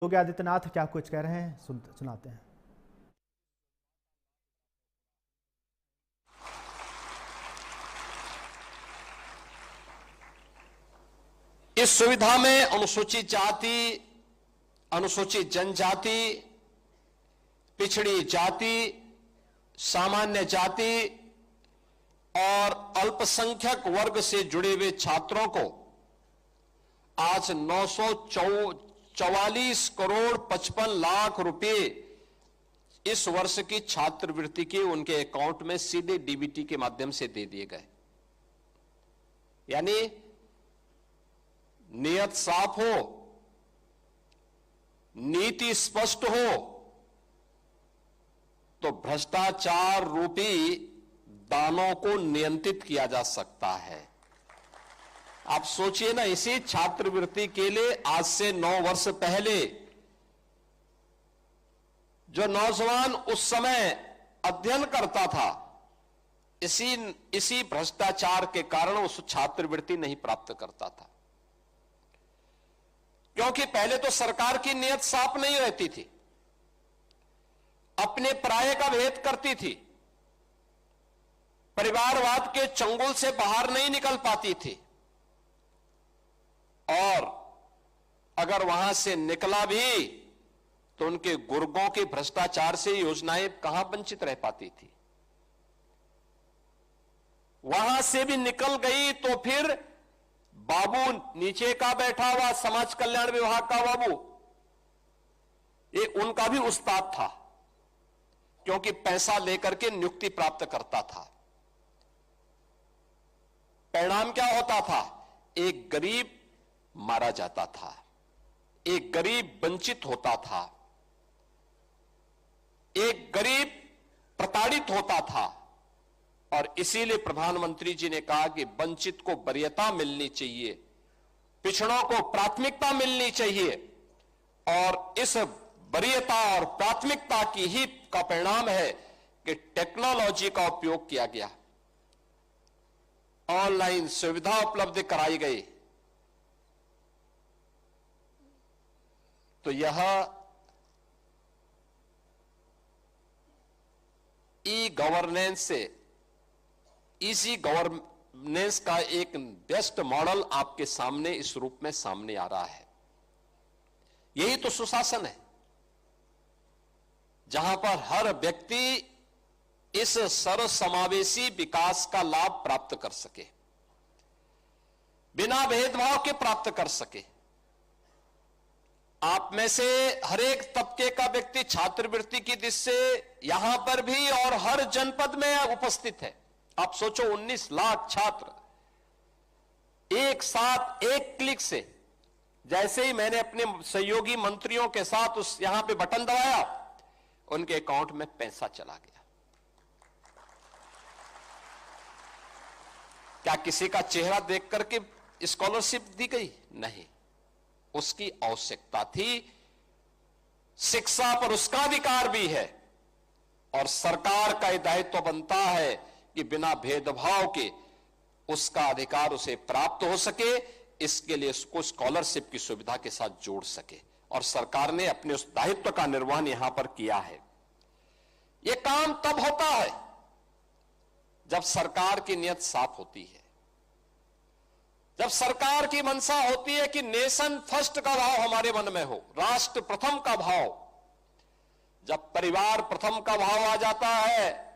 योगी आदित्यनाथ क्या कुछ कह रहे हैं, सुनाते हैं। इस सुविधा में अनुसूचित जाति, अनुसूचित जनजाति, पिछड़ी जाति, सामान्य जाति और अल्पसंख्यक वर्ग से जुड़े हुए छात्रों को आज 944 करोड़ 55 लाख रुपए इस वर्ष की छात्रवृत्ति के उनके अकाउंट में सीधे डीबीटी के माध्यम से दे दिए गए। यानी नियत साफ हो, नीति स्पष्ट हो तो भ्रष्टाचार रूपी दानों को नियंत्रित किया जा सकता है। आप सोचिए ना, इसी छात्रवृत्ति के लिए आज से 9 वर्ष पहले जो नौजवान उस समय अध्ययन करता था, इसी भ्रष्टाचार के कारण उस छात्रवृत्ति नहीं प्राप्त करता था, क्योंकि पहले तो सरकार की नीयत साफ नहीं रहती थी, अपने पराये का भेद करती थी, परिवारवाद के चंगुल से बाहर नहीं निकल पाती थी, और अगर वहां से निकला भी तो उनके गुर्गों के भ्रष्टाचार से योजनाएं कहां वंचित रह पाती थी। वहां से भी निकल गई तो फिर बाबू, नीचे का बैठा हुआ समाज कल्याण विभाग का बाबू, ये उनका भी उस्ताद था, क्योंकि पैसा लेकर के नियुक्ति प्राप्त करता था। परिणाम क्या होता था? एक गरीब मारा जाता था, एक गरीब वंचित होता था, एक गरीब प्रताड़ित होता था। और इसीलिए प्रधानमंत्री जी ने कहा कि वंचित को वरीयता मिलनी चाहिए, पिछड़ों को प्राथमिकता मिलनी चाहिए, और इस वरीयता और प्राथमिकता की ही का परिणाम है कि टेक्नोलॉजी का उपयोग किया गया, ऑनलाइन सुविधा उपलब्ध कराई गई। तो यह ई गवर्नेंस से इसी गवर्नेंस का एक बेस्ट मॉडल आपके सामने इस रूप में सामने आ रहा है। यही तो सुशासन है, जहां पर हर व्यक्ति इस सर्वसमावेशी विकास का लाभ प्राप्त कर सके, बिना भेदभाव के प्राप्त कर सके। आप में से हर एक तबके का व्यक्ति छात्रवृत्ति की दृष्टि से यहां पर भी और हर जनपद में उपस्थित है। आप सोचो, 19 लाख छात्र एक साथ एक क्लिक से, जैसे ही मैंने अपने सहयोगी मंत्रियों के साथ उस यहां पे बटन दबाया, उनके अकाउंट में पैसा चला गया। क्या किसी का चेहरा देख करके स्कॉलरशिप दी गई? नहीं, उसकी आवश्यकता थी। शिक्षा पर उसका अधिकार भी है, और सरकार का यह दायित्व बनता है कि बिना भेदभाव के उसका अधिकार उसे प्राप्त हो सके, इसके लिए उसको स्कॉलरशिप की सुविधा के साथ जोड़ सके। और सरकार ने अपने उस दायित्व का निर्वहन यहां पर किया है। यह काम तब होता है जब सरकार की नीयत साफ होती है, जब सरकार की मंशा होती है कि नेशन फर्स्ट का भाव हमारे मन में हो, राष्ट्र प्रथम का भाव। जब परिवार प्रथम का भाव आ जाता है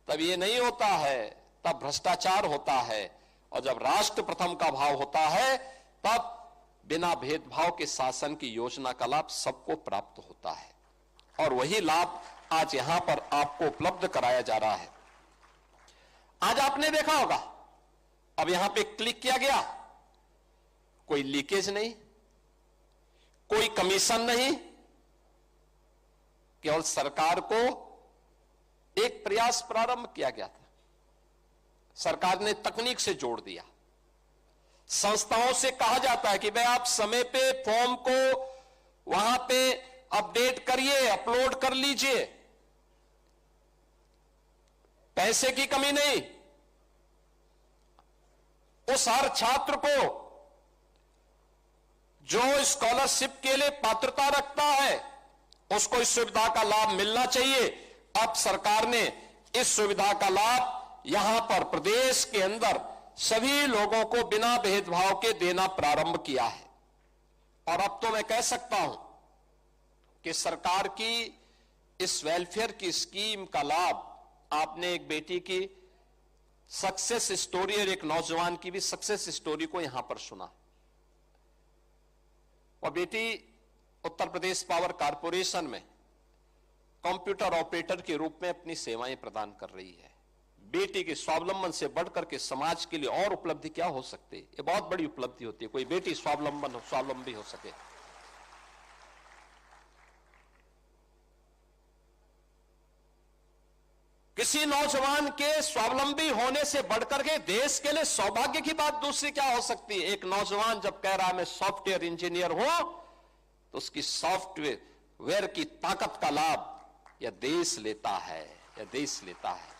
तब ये नहीं होता है, तब भ्रष्टाचार होता है। और जब राष्ट्र प्रथम का भाव होता है तब बिना भेदभाव के शासन की योजना का लाभ सबको प्राप्त होता है। और वही लाभ आज यहां पर आपको उपलब्ध कराया जा रहा है। आज आपने देखा होगा, अब यहां पे क्लिक किया गया, कोई लीकेज नहीं, कोई कमीशन नहीं, केवल सरकार को एक प्रयास प्रारंभ किया गया था। सरकार ने तकनीक से जोड़ दिया। संस्थाओं से कहा जाता है कि भाई आप समय पे फॉर्म को वहां पे अपडेट करिए, अपलोड कर लीजिए, पैसे की कमी नहीं। उस हर छात्र को जो स्कॉलरशिप के लिए पात्रता रखता है उसको इस सुविधा का लाभ मिलना चाहिए। अब सरकार ने इस सुविधा का लाभ यहां पर प्रदेश के अंदर सभी लोगों को बिना भेदभाव के देना प्रारंभ किया है। और अब तो मैं कह सकता हूं कि सरकार की इस वेलफेयर की स्कीम का लाभ, आपने एक बेटी की सक्सेस स्टोरी और एक नौजवान की भी सक्सेस स्टोरी को यहां पर सुना। और बेटी उत्तर प्रदेश पावर कॉर्पोरेशन में कंप्यूटर ऑपरेटर के रूप में अपनी सेवाएं प्रदान कर रही है। बेटी के स्वावलंबन से बढ़कर के समाज के लिए और उपलब्धि क्या हो सकती है? ये बहुत बड़ी उपलब्धि होती है, कोई बेटी स्वावलंबी हो सके। किसी नौजवान के स्वावलंबी होने से बढ़कर के देश के लिए सौभाग्य की बात दूसरी क्या हो सकती है? एक नौजवान जब कह रहा है मैं सॉफ्टवेयर इंजीनियर हूं, तो उसकी सॉफ्टवेयर की ताकत का लाभ यह देश लेता है, यह देश लेता है।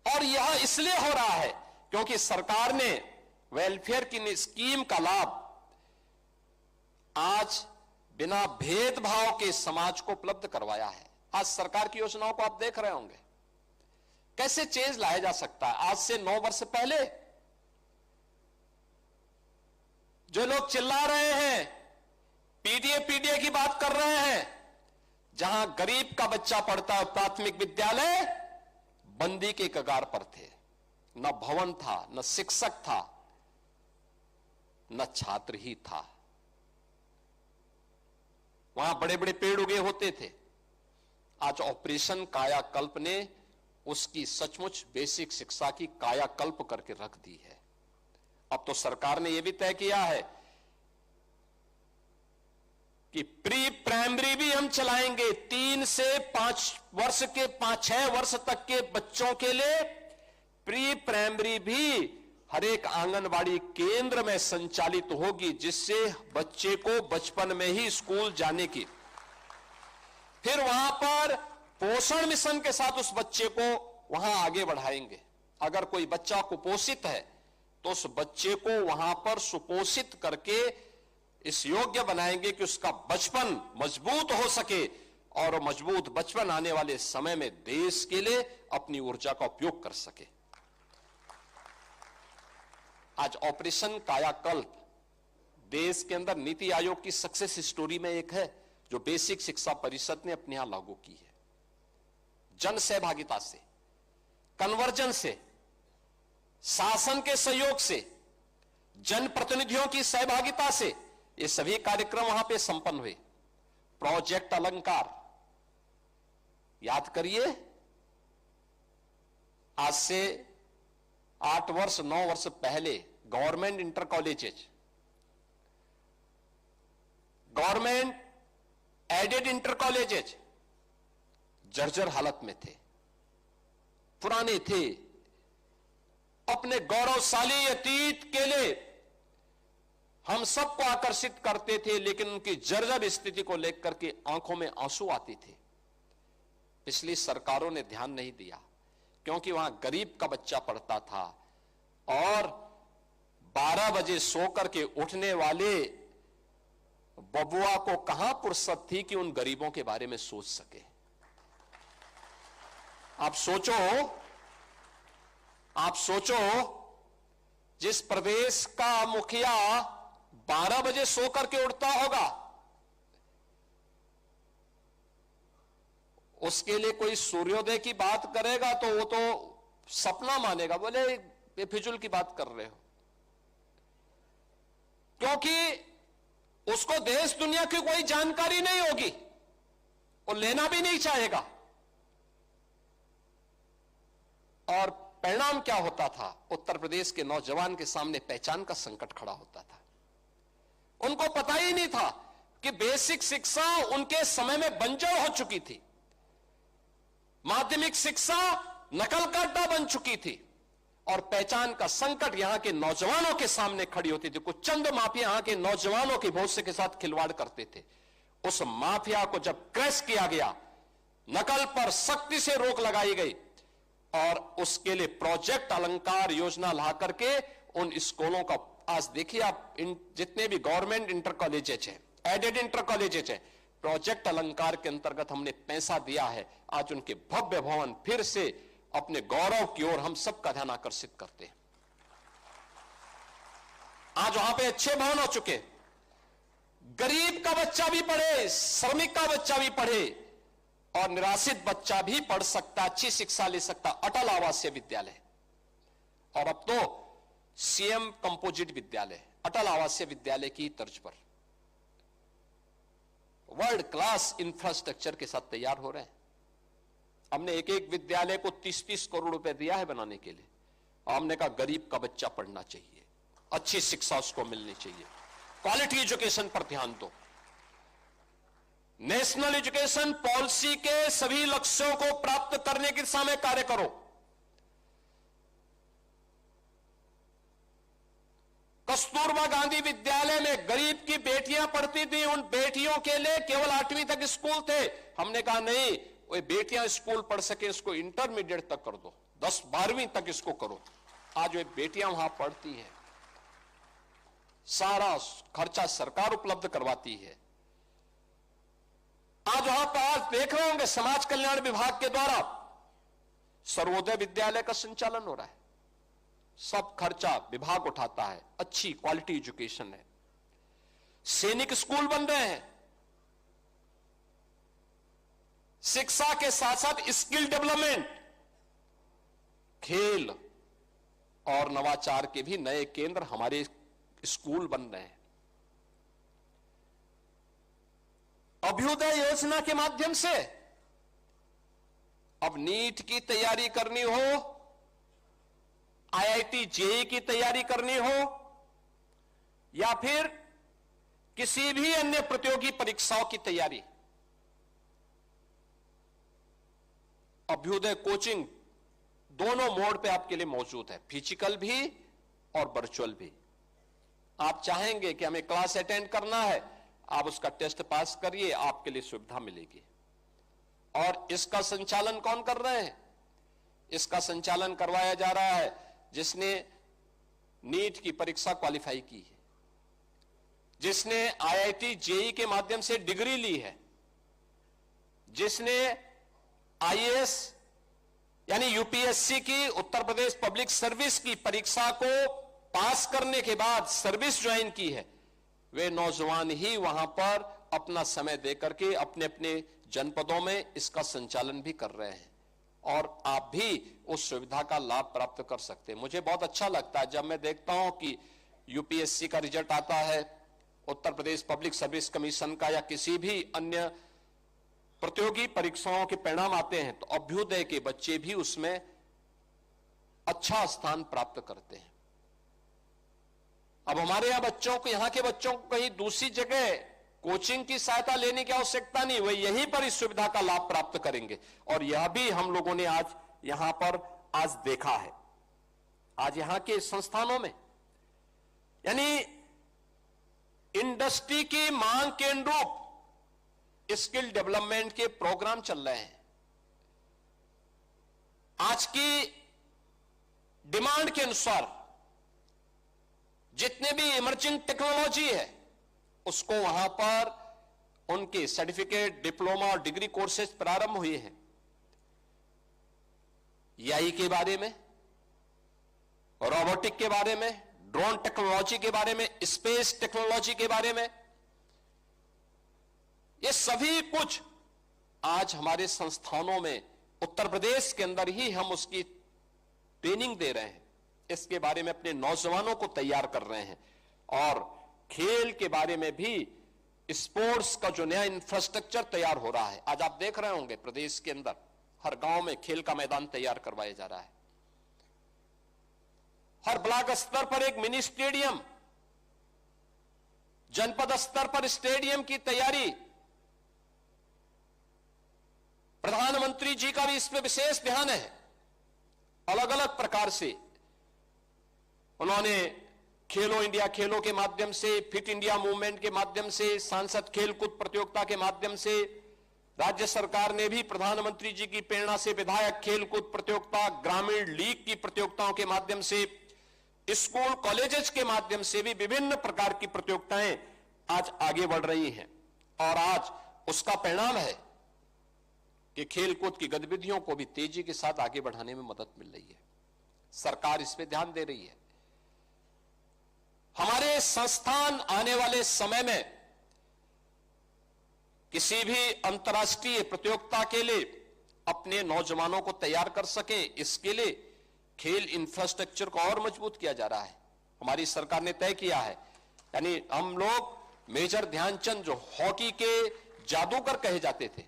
और यह इसलिए हो रहा है क्योंकि सरकार ने वेलफेयर की स्कीम का लाभ आज बिना भेदभाव के समाज को उपलब्ध करवाया है। आज सरकार की योजनाओं को आप देख रहे होंगे, कैसे चेंज लाया जा सकता है। आज से 9 वर्ष पहले जो लोग चिल्ला रहे हैं, पीडीए की बात कर रहे हैं, जहां गरीब का बच्चा पढ़ता है प्राथमिक विद्यालय, बंदी के कगार पर थे। न भवन था, न शिक्षक था, न छात्र ही था। वहां बड़े बड़े पेड़ उगे होते थे। आज ऑपरेशन कायाकल्प ने उसकी सचमुच बेसिक शिक्षा की कायाकल्प करके रख दी है। अब तो सरकार ने यह भी तय किया है कि प्री प्राइमरी भी हम चलाएंगे। 3 से 5 वर्ष के 5-6 वर्ष तक के बच्चों के लिए प्री प्राइमरी भी हर एक आंगनबाड़ी केंद्र में संचालित होगी, जिससे बच्चे को बचपन में ही स्कूल जाने की, फिर वहां पर पोषण मिशन के साथ उस बच्चे को वहां आगे बढ़ाएंगे। अगर कोई बच्चा कुपोषित है तो उस बच्चे को वहां पर सुपोषित करके इस योग्य बनाएंगे कि उसका बचपन मजबूत हो सके और मजबूत बचपन आने वाले समय में देश के लिए अपनी ऊर्जा का उपयोग कर सके। आज ऑपरेशन कायाकल्प देश के अंदर नीति आयोग की सक्सेस स्टोरी में एक है, जो बेसिक शिक्षा परिषद ने अपने यहां लागू की है। जन सहभागिता से, कन्वर्जन से, शासन के सहयोग से, जनप्रतिनिधियों की सहभागिता से ये सभी कार्यक्रम वहां पे संपन्न हुए। प्रोजेक्ट अलंकार याद करिए, आज से 8 वर्ष 9 वर्ष पहले government inter colleges, government aided inter colleges जर्जर हालत में थे, पुराने थे, अपने गौरवशाली अतीत के लिए हम सबको आकर्षित करते थे, लेकिन उनकी जर्जर स्थिति को लेकर के आंखों में आंसू आते थे। पिछली सरकारों ने ध्यान नहीं दिया, क्योंकि वहां गरीब का बच्चा पढ़ता था और 12 बजे सोकर के उठने वाले बबुआ को कहां फुर्सत थी कि उन गरीबों के बारे में सोच सके। आप सोचो, जिस प्रदेश का मुखिया 12 बजे सोकर के उठता होगा, उसके लिए कोई सूर्योदय की बात करेगा तो वो तो सपना मानेगा, बोले बेफिजुल की बात कर रहे हो, क्योंकि उसको देश दुनिया की कोई जानकारी नहीं होगी, वो लेना भी नहीं चाहेगा। और परिणाम क्या होता था? उत्तर प्रदेश के नौजवान के सामने पहचान का संकट खड़ा होता था। उनको पता ही नहीं था कि बेसिक शिक्षा उनके समय में बंजर हो चुकी थी, माध्यमिक शिक्षा नकल का अड्डा बन चुकी थी, और पहचान का संकट यहां के नौजवानों के सामने खड़ी होती थी। कुछ चंद माफिया यहां के नौजवानों के भविष्य के साथ खिलवाड़ करते थे। उस माफिया को जब क्रैश किया गया, नकल पर सख्ती से रोक लगाई गई, और उसके लिए प्रोजेक्ट अलंकार योजना ला करके उन स्कूलों का, आज देखिए आप जितने भी गवर्नमेंट इंटर कॉलेजेस हैं, एडेड इंटर कॉलेजेस हैं, प्रोजेक्ट अलंकार के अंतर्गत हमने पैसा दिया है। आज उनके भव्य भवन फिर से अपने गौरव की ओर हम सबका ध्यान आकर्षित करते हैं। आज वहां पे अच्छे भवन हो चुके, गरीब का बच्चा भी पढ़े, श्रमिक का बच्चा भी पढ़े और निराश्रित बच्चा भी पढ़ सकता, अच्छी शिक्षा ले सकता। अटल आवासीय विद्यालय और अब तो सीएम कंपोजिट विद्यालय अटल आवासीय विद्यालय की तर्ज पर वर्ल्ड क्लास इंफ्रास्ट्रक्चर के साथ तैयार हो रहे हैं। हमने एक एक विद्यालय को 30-30 करोड़ रुपए दिया है बनाने के लिए। हमने कहा गरीब का बच्चा पढ़ना चाहिए, अच्छी शिक्षा उसको मिलनी चाहिए, क्वालिटी एजुकेशन पर ध्यान दो। नेशनल एजुकेशन पॉलिसी के सभी लक्ष्यों को प्राप्त करने की दिशा में कार्य करो। कस्तूरबा गांधी विद्यालय में गरीब की बेटियां पढ़ती थी, उन बेटियों के लिए केवल 8वीं तक स्कूल थे। हमने कहा नहीं, वो बेटियां स्कूल पढ़ सके इसको इंटरमीडिएट तक कर दो, 10-12वीं तक इसको करो। आज वे बेटियां वहां पढ़ती हैं, सारा खर्चा सरकार उपलब्ध करवाती है। आज वहां पर आज देख रहे होंगे समाज कल्याण विभाग के द्वारा सर्वोदय विद्यालय का संचालन हो रहा है, सब खर्चा विभाग उठाता है, अच्छी क्वालिटी एजुकेशन है। सैनिक स्कूल बन रहे हैं, शिक्षा के साथ साथ स्किल डेवलपमेंट, खेल और नवाचार के भी नए केंद्र हमारे स्कूल बन रहे हैं। अभ्युदय योजना के माध्यम से अब नीट की तैयारी करनी हो, आईआईटी जेईई की तैयारी करनी हो या फिर किसी भी अन्य प्रतियोगी परीक्षाओं की तैयारी, अभ्युदय कोचिंग दोनों मोड पे आपके लिए मौजूद है, फिजिकल भी और वर्चुअल भी। आप चाहेंगे कि हमें क्लास अटेंड करना है, आप उसका टेस्ट पास करिए, आपके लिए सुविधा मिलेगी। और इसका संचालन कौन कर रहे हैं? इसका संचालन करवाया जा रहा है जिसने नीट की परीक्षा क्वालिफाई की है, जिसने आईआईटी जेईई के माध्यम से डिग्री ली है, जिसने आईएएस यानी यूपीएससी की उत्तर प्रदेश पब्लिक सर्विस की परीक्षा को पास करने के बाद सर्विस ज्वाइन की है, वे नौजवान ही वहां पर अपना समय देकर के अपने अपने जनपदों में इसका संचालन भी कर रहे हैं और आप भी उस सुविधा का लाभ प्राप्त कर सकते हैं। मुझे बहुत अच्छा लगता है जब मैं देखता हूं कि यूपीएससी का रिजल्ट आता है, Uttar Pradesh public service commission का या किसी भी अन्य प्रतियोगी परीक्षाओं के परिणाम आते हैं तो अभ्युदय के बच्चे भी उसमें अच्छा स्थान प्राप्त करते हैं। अब हमारे यहां के बच्चों को कहीं दूसरी जगह कोचिंग की सहायता लेने की आवश्यकता नहीं, वे यहीं पर इस सुविधा का लाभ प्राप्त करेंगे। और यह भी हम लोगों ने आज यहां पर आज देखा है, आज यहां के संस्थानों में यानी इंडस्ट्री की मांग के अनुरूप स्किल डेवलपमेंट के प्रोग्राम चल रहे हैं। आज की डिमांड के अनुसार जितने भी इमर्जिंग टेक्नोलॉजी है उसको वहां पर उनके सर्टिफिकेट, डिप्लोमा और डिग्री कोर्सेज प्रारंभ हुए हैं। एआई के बारे में, रोबोटिक के बारे में, ड्रोन टेक्नोलॉजी के बारे में, स्पेस टेक्नोलॉजी के बारे में, ये सभी कुछ आज हमारे संस्थानों में उत्तर प्रदेश के अंदर ही हम उसकी ट्रेनिंग दे रहे हैं, इसके बारे में अपने नौजवानों को तैयार कर रहे हैं। और खेल के बारे में भी स्पोर्ट्स का जो नया इंफ्रास्ट्रक्चर तैयार हो रहा है, आज आप देख रहे होंगे प्रदेश के अंदर हर गांव में खेल का मैदान तैयार करवाया जा रहा है, हर ब्लॉक स्तर पर एक मिनी स्टेडियम, जनपद स्तर पर स्टेडियम की तैयारी। प्रधानमंत्री जी का भी इसमें विशेष ध्यान है, अलग अलग प्रकार से उन्होंने खेलो इंडिया खेलों के माध्यम से, फिट इंडिया मूवमेंट के माध्यम से, सांसद खेलकूद प्रतियोगिता के माध्यम से, राज्य सरकार ने भी प्रधानमंत्री जी की प्रेरणा से विधायक खेलकूद प्रतियोगिता, ग्रामीण लीग की प्रतियोगिताओं के माध्यम से, स्कूल कॉलेजेस के माध्यम से भी विभिन्न प्रकार की प्रतियोगिताएं आज आगे बढ़ रही हैं। और आज उसका परिणाम है कि खेलकूद की गतिविधियों को भी तेजी के साथ आगे बढ़ाने में मदद मिल रही है। सरकार इस पे ध्यान दे रही है। हमारे संस्थान आने वाले समय में किसी भी अंतर्राष्ट्रीय प्रतियोगिता के लिए अपने नौजवानों को तैयार कर सके, इसके लिए खेल इंफ्रास्ट्रक्चर को और मजबूत किया जा रहा है। हमारी सरकार ने तय किया है, यानी हम लोग मेजर ध्यानचंद जो हॉकी के जादूगर कहे जाते थे,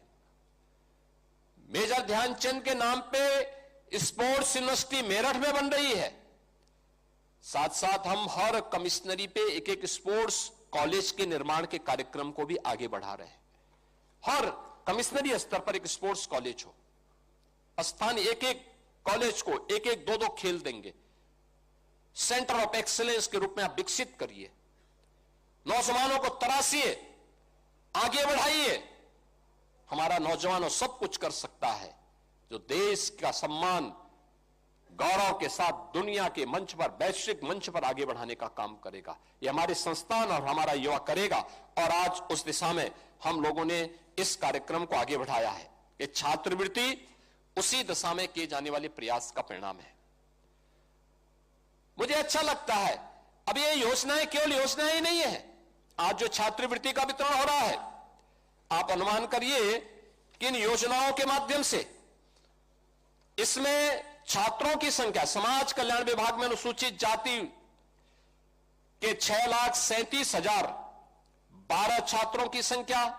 मेजर ध्यानचंद के नाम पे स्पोर्ट्स यूनिवर्सिटी मेरठ में बन रही है। साथ साथ हम हर कमिश्नरी पे एक एक स्पोर्ट्स कॉलेज के निर्माण के कार्यक्रम को भी आगे बढ़ा रहे हैं। हर कमिश्नरी स्तर पर एक स्पोर्ट्स कॉलेज हो, स्थानीय एक एक कॉलेज को एक एक दो दो खेल देंगे, सेंटर ऑफ एक्सीलेंस के रूप में आप विकसित करिए, नौजवानों को तराशिए, आगे बढ़ाइए। हमारा नौजवानों सब कुछ कर सकता है, जो देश का सम्मान गौरव के साथ दुनिया के मंच पर, वैश्विक मंच पर आगे बढ़ाने का काम करेगा। ये हमारे संस्थान और हमारा युवा करेगा। और आज उस दिशा में हम लोगों ने इस कार्यक्रम को आगे बढ़ाया है। ये छात्रवृत्ति उसी दिशा में किए जाने वाले प्रयास का परिणाम है। मुझे अच्छा लगता है, अब ये योजनाएं केवल योजनाएं ही नहीं है। आज जो छात्रवृत्ति का वितरण हो रहा है, आप अनुमान करिए कि इन योजनाओं के माध्यम से इसमें छात्रों की संख्या, समाज कल्याण विभाग में अनुसूचित जाति के 6,37,012 छात्रों की संख्या,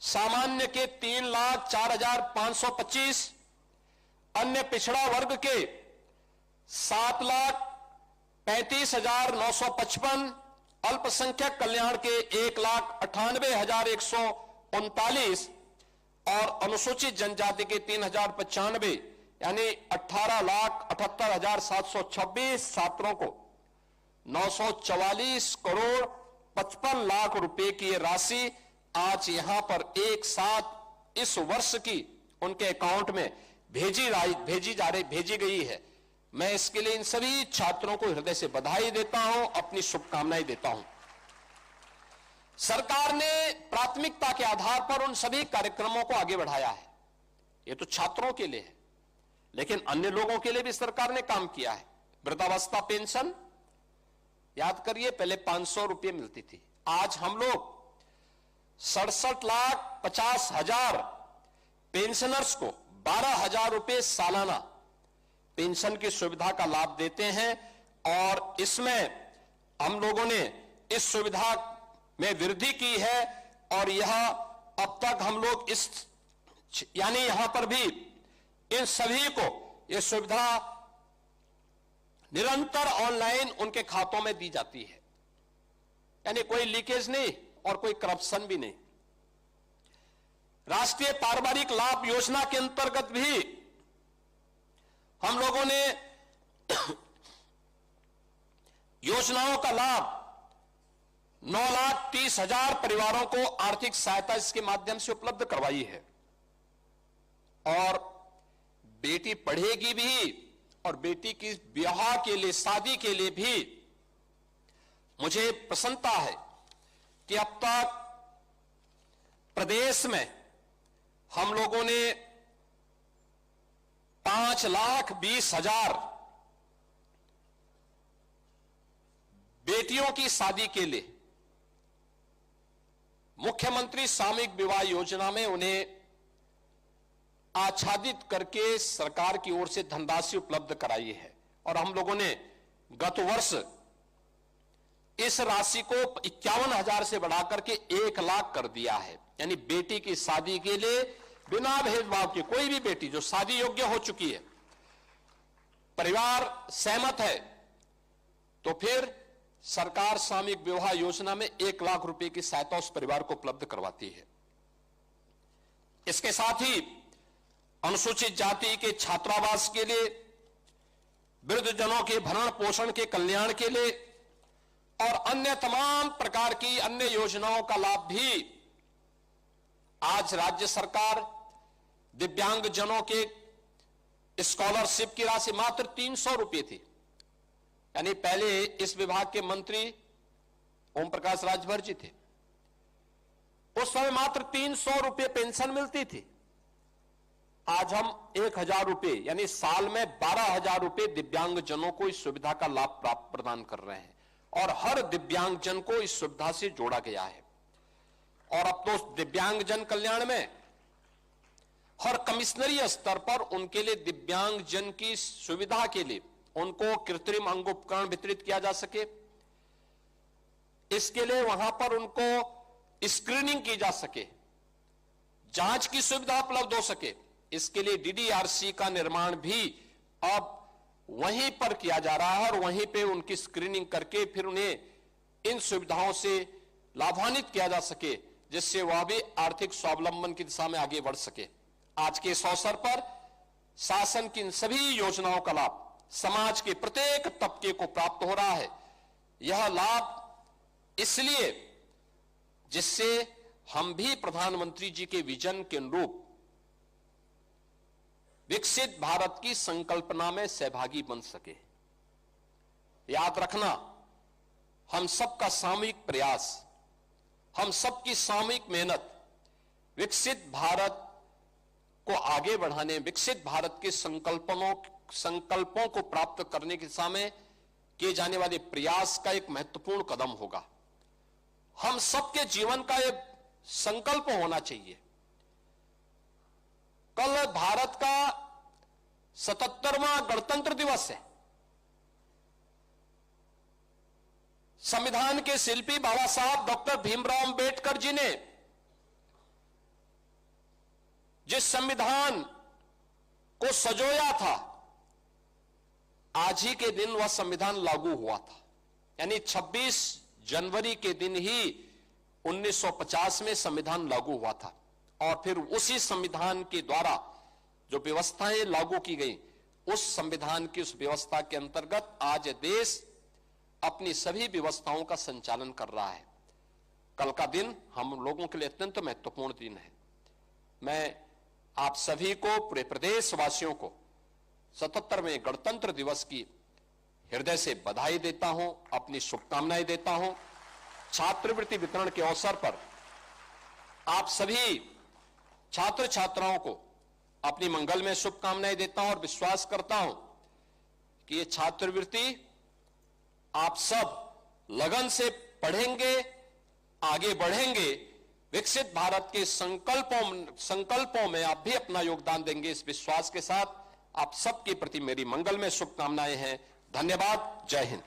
सामान्य के 3,04,525, अन्य पिछड़ा वर्ग के 7,35,955, अल्पसंख्यक कल्याण के 1,98,139 और अनुसूचित जनजाति के 3,095, यानी 18,78,726 छात्रों को 944 करोड़ 55 लाख रुपए की राशि आज यहां पर एक साथ इस वर्ष की उनके अकाउंट में भेजी गई है। मैं इसके लिए इन सभी छात्रों को हृदय से बधाई देता हूं, अपनी शुभकामनाएं देता हूं। सरकार ने प्राथमिकता के आधार पर उन सभी कार्यक्रमों को आगे बढ़ाया है। ये तो छात्रों के लिए है, लेकिन अन्य लोगों के लिए भी सरकार ने काम किया है। वृद्धावस्था पेंशन, याद करिए, पहले 500 रुपये मिलती थी, आज हम लोग 67,50,000 पेंशनर्स को 12,000 रुपये सालाना पेंशन की सुविधा का लाभ देते हैं। और इसमें हम लोगों ने इस सुविधा में वृद्धि की है। और यह अब तक हम लोग यानी यहां पर भी इन सभी को यह सुविधा निरंतर ऑनलाइन उनके खातों में दी जाती है, यानी कोई लीकेज नहीं और कोई करप्शन भी नहीं। राष्ट्रीय पारिवारिक लाभ योजना के अंतर्गत भी हम लोगों ने योजनाओं का लाभ 9,30,000 परिवारों को आर्थिक सहायता इसके माध्यम से उपलब्ध करवाई है। और बेटी पढ़ेगी भी और बेटी की ब्याह के लिए, शादी के लिए भी मुझे प्रसन्नता है कि अब तक प्रदेश में हम लोगों ने 5,20,000 बेटियों की शादी के लिए मुख्यमंत्री सामूहिक विवाह योजना में उन्हें आच्छादित करके सरकार की ओर से धनराशि उपलब्ध कराई है। और हम लोगों ने गत वर्ष इस राशि को 51,000 से बढ़ाकर के 1 लाख कर दिया है। यानी बेटी की शादी के लिए बिना भेदभाव के कोई भी बेटी जो शादी योग्य हो चुकी है, परिवार सहमत है, तो फिर सरकार सामूहिक विवाह योजना में 1 लाख रुपए की सहायता उस परिवार को उपलब्ध करवाती है। इसके साथ ही अनुसूचित जाति के छात्रावास के लिए, वृद्धजनों के भरण पोषण के कल्याण के लिए और अन्य तमाम प्रकार की अन्य योजनाओं का लाभ भी आज राज्य सरकार दिव्यांगजनों के स्कॉलरशिप की राशि मात्र 300 रुपये थी। यानी पहले इस विभाग के मंत्री ओम प्रकाश राजभर जी थे, उस समय मात्र 300 रुपये पेंशन मिलती थी। आज हम 1000 रुपये यानी साल में 12,000 रुपये दिव्यांगजनों को इस सुविधा का लाभ प्राप्त प्रदान कर रहे हैं और हर दिव्यांगजन को इस सुविधा से जोड़ा गया है। और अब तो दिव्यांगजन कल्याण में हर कमिश्नरी स्तर पर उनके लिए दिव्यांगजन की सुविधा के लिए उनको कृत्रिम अंग उपकरण वितरित किया जा सके, इसके लिए वहां पर उनको स्क्रीनिंग की जा सके, जांच की सुविधा उपलब्ध हो सके, इसके लिए डीडीआरसी का निर्माण भी अब वहीं पर किया जा रहा है और वहीं पे उनकी स्क्रीनिंग करके फिर उन्हें इन सुविधाओं से लाभान्वित किया जा सके, जिससे वह भी आर्थिक स्वावलंबन की दिशा में आगे बढ़ सके। आज के इस अवसर पर शासन की इन सभी योजनाओं का लाभ समाज के प्रत्येक तबके को प्राप्त हो रहा है। यह लाभ इसलिए जिससे हम भी प्रधानमंत्री जी के विजन के अनुरूप विकसित भारत की संकल्पना में सहभागी बन सके। याद रखना, हम सबका सामूहिक प्रयास, हम सबकी सामूहिक मेहनत विकसित भारत को आगे बढ़ाने, विकसित भारत के संकल्पों को प्राप्त करने की दिशा में किए जाने वाले प्रयास का एक महत्वपूर्ण कदम होगा। हम सबके जीवन का एक संकल्प होना चाहिए। कल भारत का 77वां गणतंत्र दिवस है। संविधान के शिल्पी बाबा साहब डॉक्टर भीमराव अंबेडकर जी ने जिस संविधान को संजोया था, आज ही के दिन वह संविधान लागू हुआ था। यानी 26 जनवरी के दिन ही 1950 में संविधान लागू हुआ था और फिर उसी संविधान के द्वारा जो व्यवस्थाएं लागू की गई, उस संविधान की उस व्यवस्था के अंतर्गत आज देश अपनी सभी व्यवस्थाओं का संचालन कर रहा है। कल का दिन हम लोगों के लिए अत्यंत महत्वपूर्ण दिन है। मैं आप सभी को, पूरे प्रदेशवासियों को 77वें गणतंत्र दिवस की हृदय से बधाई देता हूं, अपनी शुभकामनाएं देता हूं। छात्रवृत्ति वितरण के अवसर पर आप सभी छात्र छात्राओं को अपनी मंगल में शुभकामनाएं देता हूं और विश्वास करता हूं कि ये छात्रवृत्ति आप सब लगन से पढ़ेंगे, आगे बढ़ेंगे, विकसित भारत के संकल्पों में आप भी अपना योगदान देंगे। इस विश्वास के साथ आप सबके प्रति मेरी मंगल में शुभकामनाएं हैं। धन्यवाद। जय हिंद।